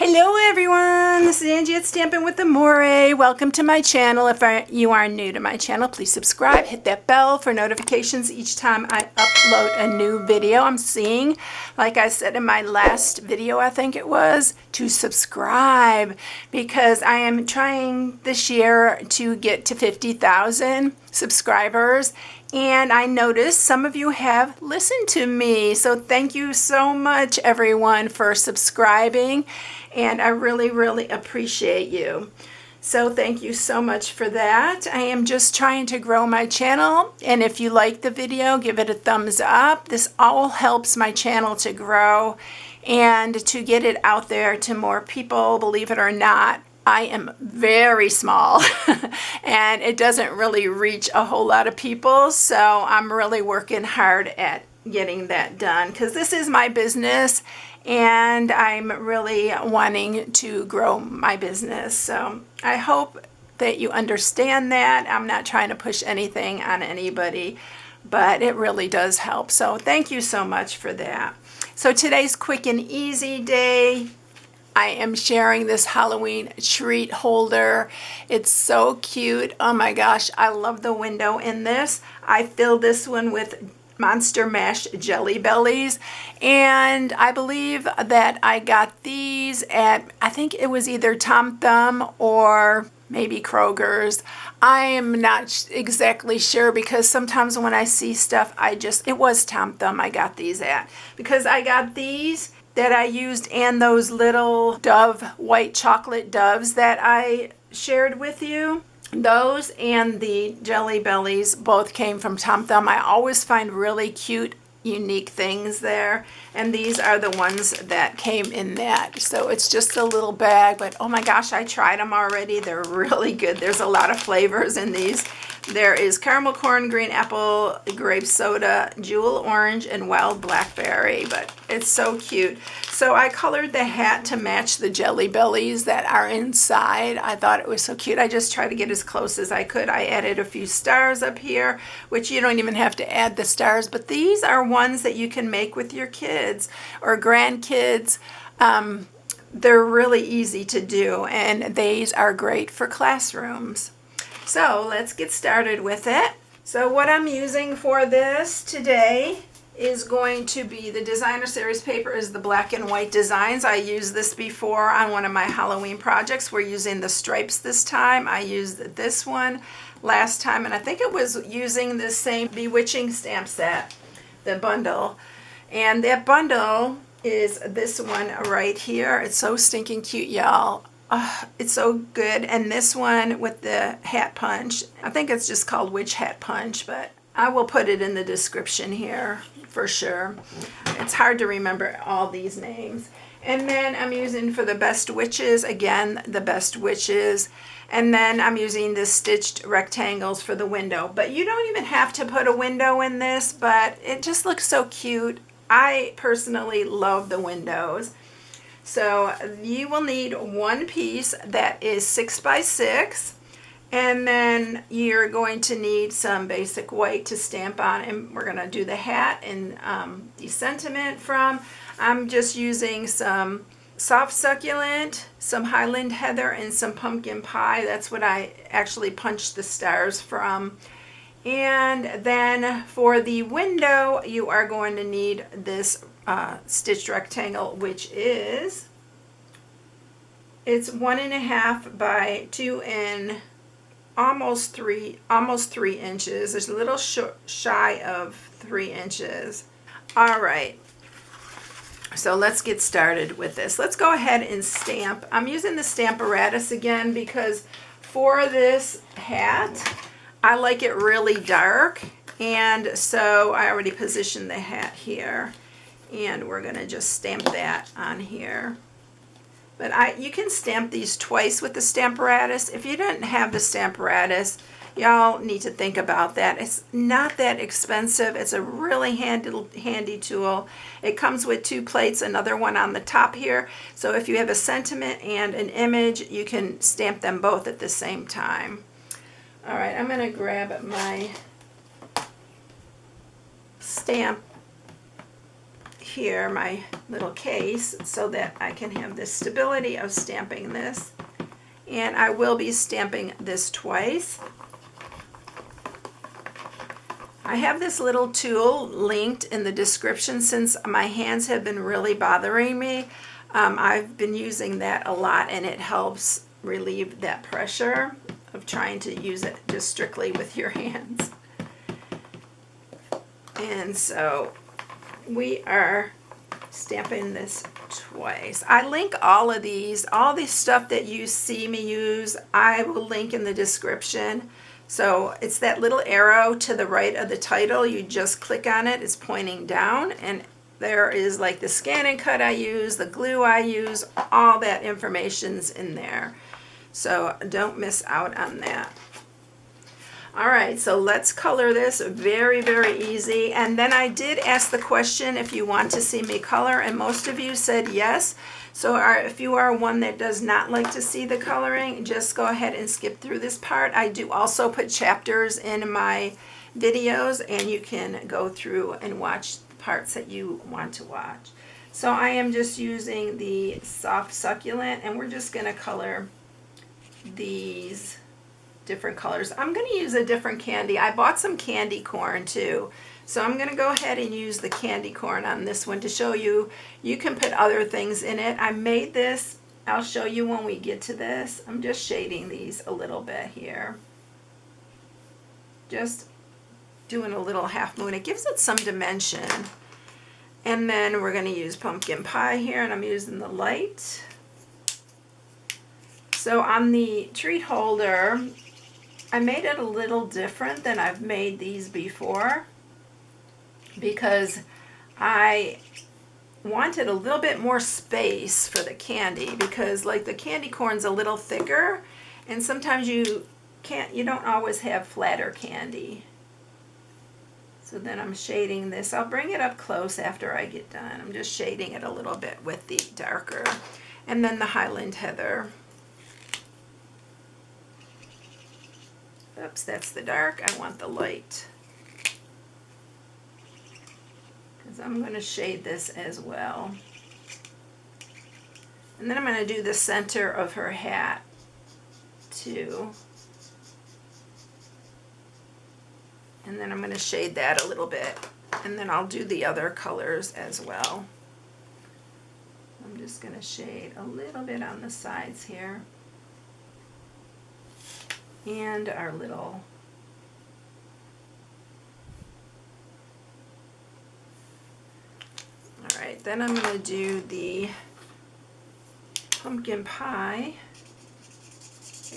Hello everyone, this is Angie at Stampin' with Amore. Welcome to my channel. If you are new to my channel, please subscribe, hit that bell for notifications each time I upload a new video. I'm seeing, like I said in my last video, I think it was, to subscribe because I am trying this year to get to 50,000 subscribers. And I noticed some of you have listened to me. So thank you so much, everyone, for subscribing. And I really, really appreciate you. So thank you so much for that. I am just trying to grow my channel. And if you like the video, give it a thumbs up. This all helps my channel to grow and to get it out there to more people, believe it or not. I am very small and it doesn't really reach a whole lot of people, so I'm really working hard at getting that done because this is my business and I'm really wanting to grow my business. So I hope that you understand that. I'm not trying to push anything on anybody, but it really does help. So thank you so much for that. So today's quick and easy day. I am sharing this Halloween treat holder. It's so cute. Oh my gosh, I love the window in this. I filled this one with Monster Mash Jelly Bellies, and I believe that I got these at, I think it was either Tom Thumb or maybe Kroger's. I am not exactly sure because sometimes when I see stuff, it was Tom Thumb I got these at, because I got these that I used and those little white chocolate doves that I shared with you. Those and the Jelly Bellies both came from Tom Thumb. I always find really cute, unique things there. And these are the ones that came in that. So it's just a little bag, but oh my gosh, I tried them already. They're really good. There's a lot of flavors in these. There is caramel corn, green apple, grape soda, jewel orange, and wild blackberry, but it's so cute. So I colored the hat to match the Jelly Bellies that are inside. I thought it was so cute. I just tried to get as close as I could. I added a few stars up here, which you don't even have to add the stars, but these are ones that you can make with your kids or grandkids. They're really easy to do, and these are great for classrooms. So let's get started with it. So what I'm using for this today is going to be the designer series paper is the black and white designs. I used this before on one of my Halloween projects. We're using the stripes this time. I used this one last time, and I think it was using the same Bewitching stamp set, the bundle. And that bundle is this one right here. It's so stinking cute, y'all. It's so good. And this one with the hat punch, I think it's just called Witch Hat Punch, but I will put it in the description here for sure. It's hard to remember all these names. And then I'm using for the Best Witches, again, the Best Witches. And then I'm using the stitched rectangles for the window. But you don't even have to put a window in this, but it just looks so cute. I personally love the windows. So you will need one piece that is 6 by 6, and then you're going to need some basic white to stamp on, and we're going to do the hat and the sentiment from. I'm just using some soft succulent, some Highland heather, and some pumpkin pie. That's what I actually punched the stars from. And then for the window, you are going to need this stitched rectangle, which is, it's 1.5 by 2 and almost 3 inches. There's a little shy of 3 inches. All right, so let's get started with this. Let's go ahead and stamp. I'm using the Stamparatus again because for this hat I like it really dark, and so I already positioned the hat here. And we're going to just stamp that on here. But you can stamp these twice with the Stamparatus. If you don't have the Stamparatus, y'all need to think about that. It's not that expensive. It's a really handy tool. It comes with 2 plates, another one on the top here. So if you have a sentiment and an image, you can stamp them both at the same time. All right, I'm going to grab my stamp here my little case so that I can have the stability of stamping this. And I will be stamping this twice. I have this little tool linked in the description since my hands have been really bothering me. I've been using that a lot, and it helps relieve that pressure of trying to use it just strictly with your hands. And so we are stamping this twice. I link all of these, all the stuff that you see me use, I will link in the description. So it's that little arrow to the right of the title. You just click on it, it's pointing down, and there is like the scan and cut I use, the glue I use, all that information's in there. So don't miss out on that. All right, so let's color this. Very, very easy. And then I did ask the question if you want to see me color, and most of you said yes. So if you are one that does not like to see the coloring, just go ahead and skip through this part. I do also put chapters in my videos, and you can go through and watch the parts that you want to watch. So I am just using the soft succulent, and we're just going to color these different colors. I'm going to use a different candy. I bought some candy corn too. So I'm going to go ahead and use the candy corn on this one to show you. You can put other things in it. I made this. I'll show you when we get to this. I'm just shading these a little bit here. Just doing a little half moon. It gives it some dimension. And then we're going to use pumpkin pie here, and I'm using the light. So on the treat holder, I made it a little different than I've made these before, because I wanted a little bit more space for the candy, because like the candy corn's a little thicker, and sometimes you don't always have flatter candy. So then I'm shading this. I'll bring it up close after I get done. I'm just shading it a little bit with the darker. And then the Highland Heather. Oops, that's the dark. I want the light, because I'm going to shade this as well. And then I'm going to do the center of her hat too. And then I'm going to shade that a little bit. And then I'll do the other colors as well. I'm just going to shade a little bit on the sides here. And our little all right, then I'm going to do the pumpkin pie.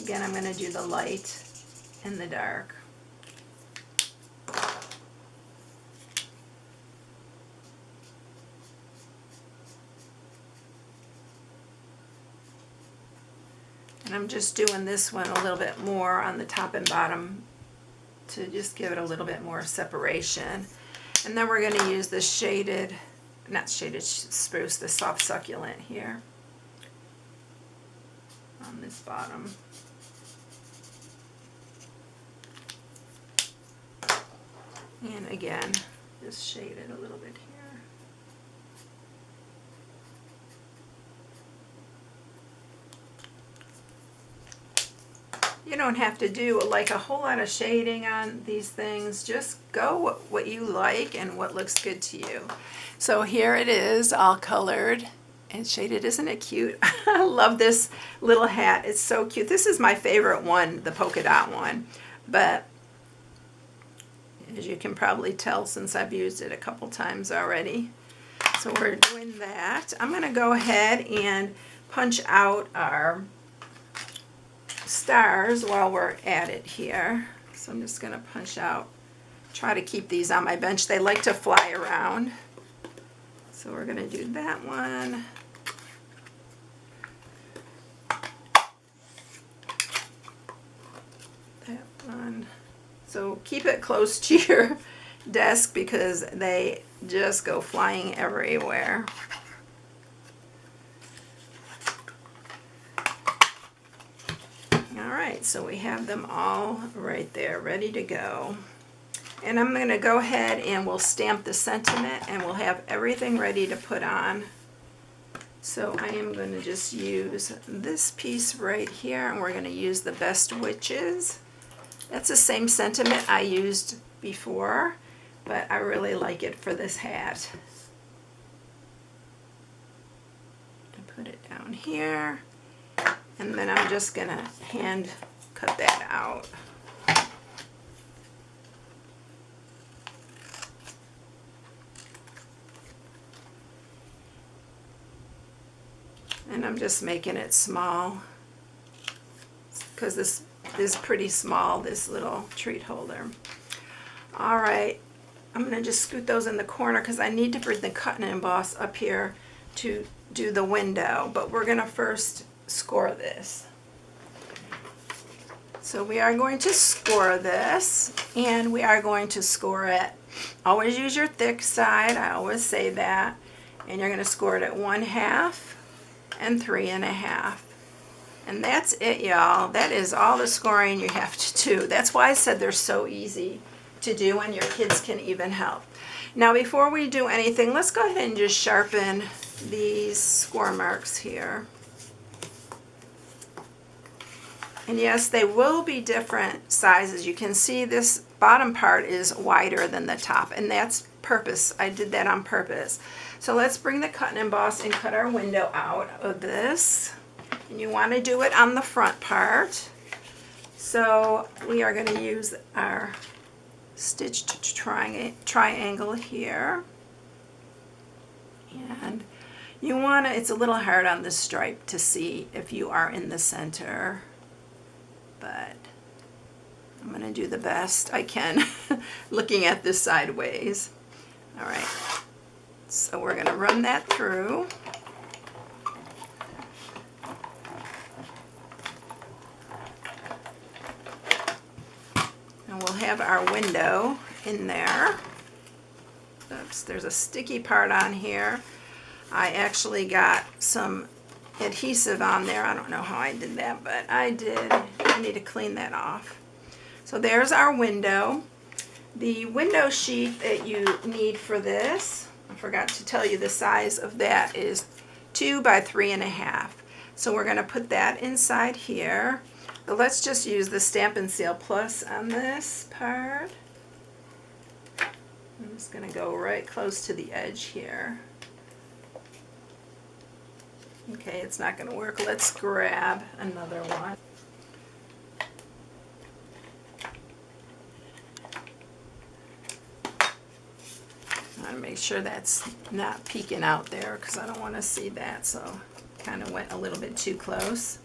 Again, I'm going to do the light and the dark. And I'm just doing this one a little bit more on the top and bottom to just give it a little bit more separation. And then we're going to use the shaded, not shaded spruce, the soft succulent here on this bottom. And again, just shade it a little bit here. You don't have to do like a whole lot of shading on these things. Just go what you like and what looks good to you. So here it is, all colored and shaded. Isn't it cute? I love this little hat. It's so cute. This is my favorite one, the polka dot one. But as you can probably tell, since I've used it a couple times already. So we're doing that. I'm going to go ahead and punch out our stars while we're at it here. So I'm just going to punch out, try to keep these on my bench. They like to fly around. So we're going to do that one. That one. So keep it close to your desk because they just go flying everywhere. Alright, so we have them all right there, ready to go. And I'm going to go ahead and we'll stamp the sentiment and we'll have everything ready to put on. So I am going to just use this piece right here, and we're going to use the Best Witches. That's the same sentiment I used before, but I really like it for this hat. I put it down here, and then I'm just going to hand cut that out. And I'm just making it small because this is pretty small, this little treat holder. All right, I'm going to just scoot those in the corner because I need to bring the cut and emboss up here to do the window, but we're going to first score this. So we are going to score this, and we are going to score it. Always use your thick side, I always say that, and you're going to score it at 1/2 and 3.5. And that's it, y'all. That is all the scoring you have to do. That's why I said they're so easy to do, and your kids can even help. Now before we do anything, let's go ahead and just sharpen these score marks here. And yes, they will be different sizes. You can see this bottom part is wider than the top, and that's purpose. I did that on purpose. So let's bring the cut and emboss and cut our window out of this. And you want to do it on the front part. So we are going to use our stitched triangle here. And you want to, it's a little hard on this stripe to see if you are in the center, but I'm going to do the best I can looking at this sideways. All right. So we're going to run that through. And we'll have our window in there. Oops, there's a sticky part on here. I actually got some adhesive on there. I don't know how I did that, but I did. I need to clean that off. So there's our window. The window sheet that you need for this, I forgot to tell you the size of that, is 2 by 3.5. So we're going to put that inside here. But let's just use the Stampin' Seal Plus on this part. I'm just going to go right close to the edge here. Okay, it's not going to work. Let's grab another one. I want to make sure that's not peeking out there because I don't want to see that, so kind of went a little bit too close.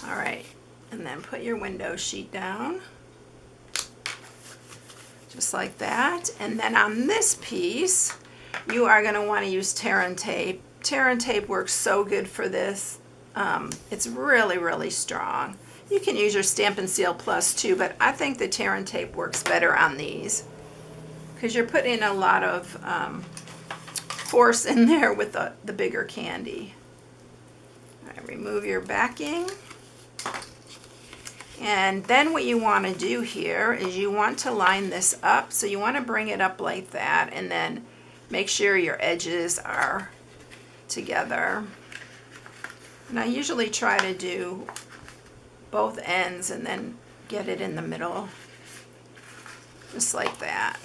All right, and then put your window sheet down, just like that. And then on this piece, you are going to want to use tear and tape. Tear and tape works so good for this. It's really, really strong. You can use your Stampin' Seal Plus too, but I think the tear and tape works better on these because you're putting a lot of force in there with the bigger candy. All right, remove your backing. And then what you want to do here is you want to line this up. So you want to bring it up like that and then make sure your edges are together. And I usually try to do both ends and then get it in the middle, just like that.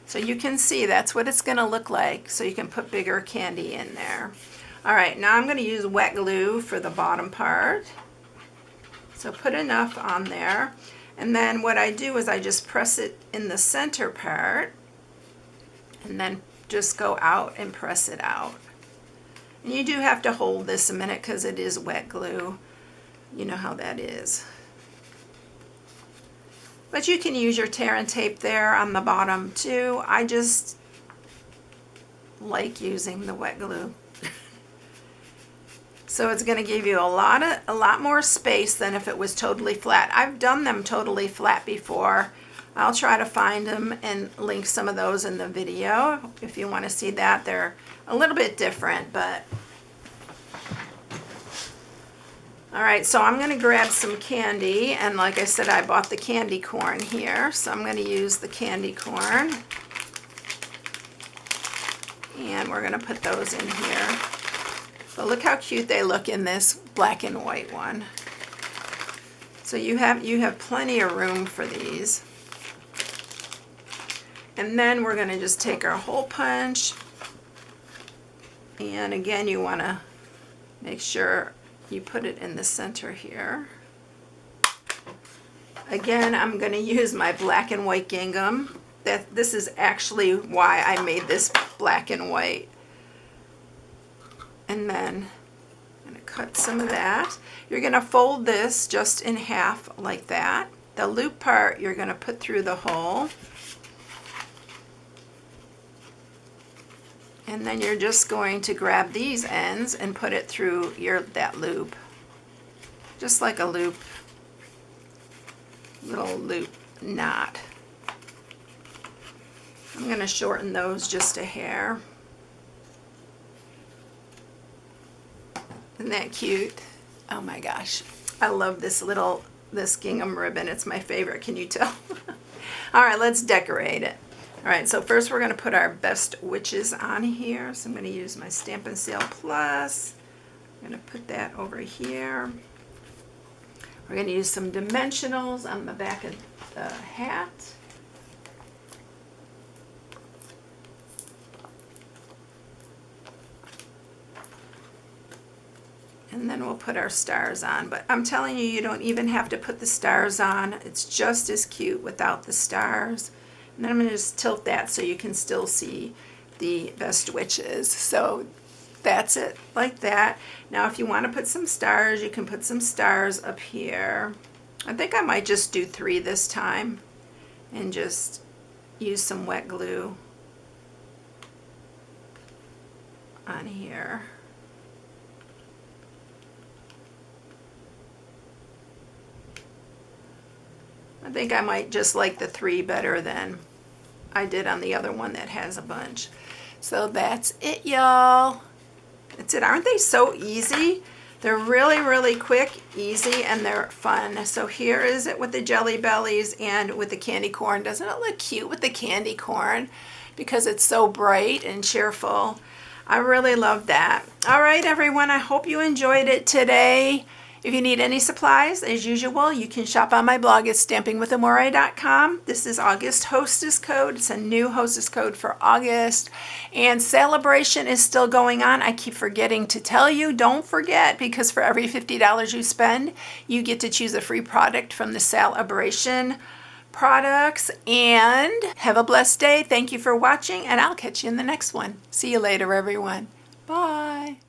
So you can see that's what it's going to look like, so you can put bigger candy in there. All right, now I'm going to use wet glue for the bottom part. So put enough on there, and then what I do is I just press it in the center part and then just go out and press it out. And you do have to hold this a minute because it is wet glue. You know how that is. But you can use your tear and tape there on the bottom too. I just like using the wet glue. So it's going to give you a lot more space than if it was totally flat. I've done them totally flat before. I'll try to find them and link some of those in the video if you want to see that. They're a little bit different, but All right, so I'm gonna grab some candy, and like I said, I bought the candy corn here, so I'm gonna use the candy corn. And we're gonna put those in here. But look how cute they look in this black and white one. So you have plenty of room for these. And then we're gonna just take our hole punch. And again, you wanna make sure you put it in the center here. Again, I'm gonna use my black and white gingham. This is actually why I made this black and white. And then I'm gonna cut some of that. You're gonna fold this just in half like that. The loop part you're gonna put through the hole. And then you're just going to grab these ends and put it through that loop. Just like a loop, little loop knot. I'm going to shorten those just a hair. Isn't that cute? Oh my gosh. I love this gingham ribbon. It's my favorite. Can you tell? All right, let's decorate it. All right, so first we're going to put our best witches on here. So I'm going to use my Stampin' Sale Plus. I'm going to put that over here. We're going to use some dimensionals on the back of the hat. And then we'll put our stars on. But I'm telling you, you don't even have to put the stars on. It's just as cute without the stars. And then I'm going to just tilt that so you can still see the best witches. So that's it, like that. Now if you want to put some stars, you can put some stars up here. I think I might just do 3 this time and just use some wet glue on here. I think I might just like the 3 better than I did on the other one that has a bunch. So that's it, y'all. That's it. Aren't they so easy? They're really, really quick, easy, and they're fun. So here is it with the jelly bellies and with the candy corn. Doesn't it look cute with the candy corn? Because it's so bright and cheerful. I really love that. All right, everyone. I hope you enjoyed it today. If you need any supplies, as usual, you can shop on my blog at StampingWithAmore.com. This is August Hostess Code. It's a new Hostess Code for August. And Celebration is still going on. I keep forgetting to tell you. Don't forget, because for every $50 you spend, you get to choose a free product from the Celebration products. And have a blessed day. Thank you for watching, and I'll catch you in the next one. See you later, everyone. Bye.